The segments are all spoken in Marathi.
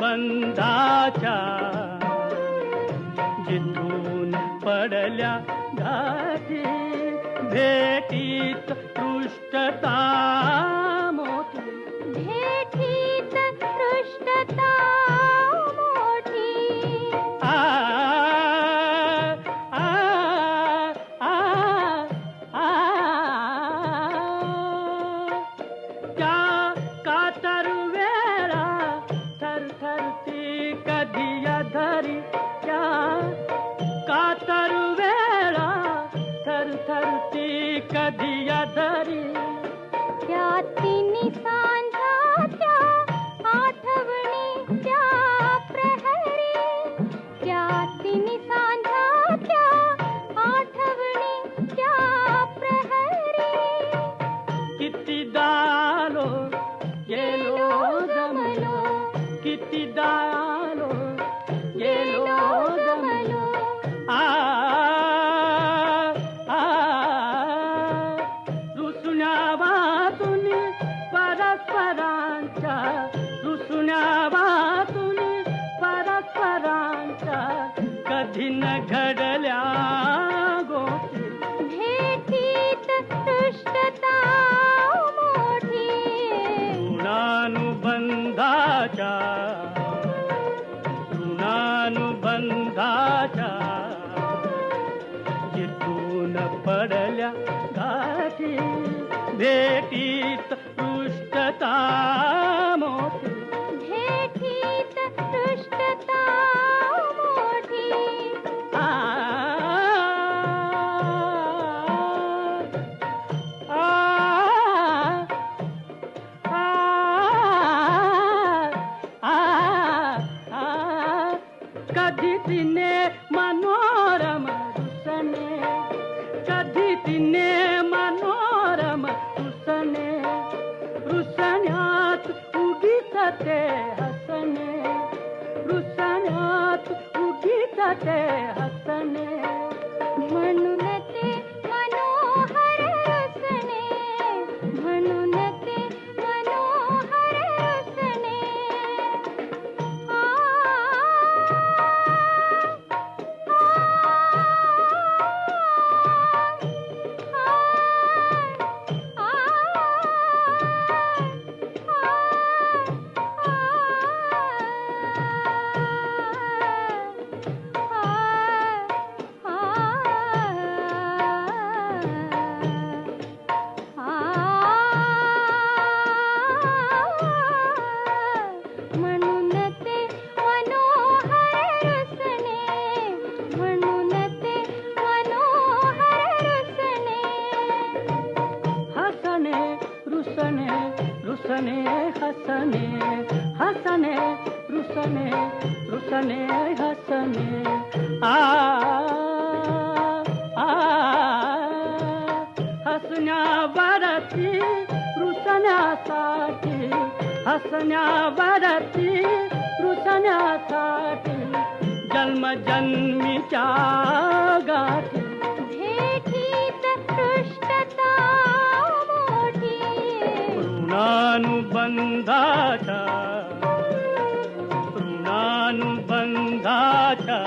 ऋणानुबंधाच्या जिथून पडल्या गाठी भेटीत पृष्ठता मोठी भेटीत पृष्ठता मोठी त्या कातर वेळा थरथरती कधी धरी त्या कातर वेळा थरथरती कधी धरी त्या तिन्ही सांध्याच्या आठवणीच्या प्रहरी त्या तिन्ही सांध्याच्या आठवणीच्या प्रहरी कितीदा आलो गेलो जमलो कितीदा आलो गेलो जमलो रुसण्या वातून परस्परांच्या रुसण्या वातून परस्परांच्या कधी न घडल्या गोष्टी भेटीत पृष्ठता मोठी ऋणानुबंधाच्या जिथून पडल्या गाठी भेटीत पृष्ठता मोठी भेटीत पृष्ठता मोठी कधी तिने मनोरम रुसने कधी तिने मनोरम रुसने रुसण्यात उगीच ते हसने रुसण्यात उगीच ते हसने म्हणून ते मनोहर रुसणे म्हणून ते मनोहर रुसणे म्हणून ते मनोहर रुसणे म्हणून ते मनोहर रुसणे हसने रुसने रुसने हसने हसने रुसने रुसने हसने हसण्यावरती रुसण्यासाठी हसण्यावरती रुसण्यासाठी जन्मजन्मीच्या गाठी भेटीत पृष्ठता मोठी ऋणानुबंधाच्या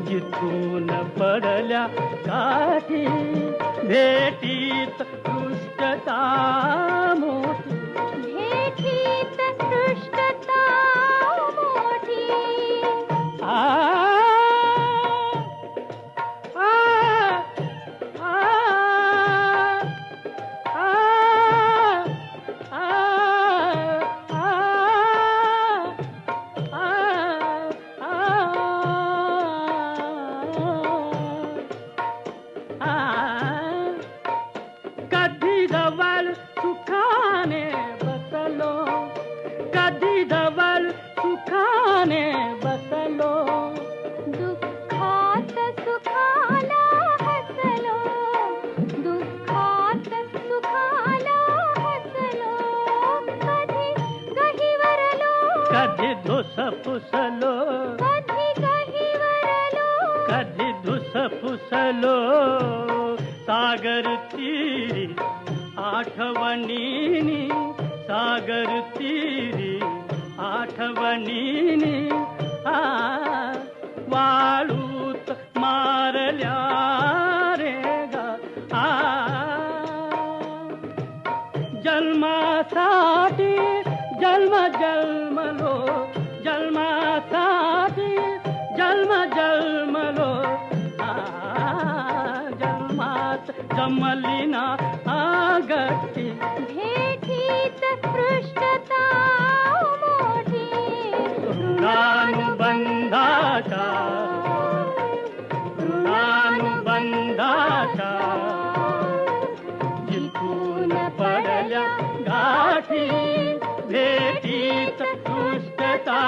जिथून पडल्या गाठी भेटीत पृष्ठता मोठी भेटीत पृष्ठता मोठी कधी जवळ सुखाने बसलो कधी जवळ सुखाने बसलो दुःखात सुखाला हसलो दुःखात सुखाला हसलो कधी गहिवरलो कधी धुस पुसलो कधी गहिवरलो कधी धुस पुसलो सागर ती तीरी आठवणीनी सागर तीरी आठवणीनी वाळूत मारल्या रे गा जन्मासाठी जन्म जन्मलो जन्मासाठी जन्म जन्मलो जन्मात जमली ना गट्टी भेटीत पृष्ठता मोठी ऋणानुबंधाचा ऋणानुबंधाचा जिथून पडल्या गाठी भेटीत पृष्ठता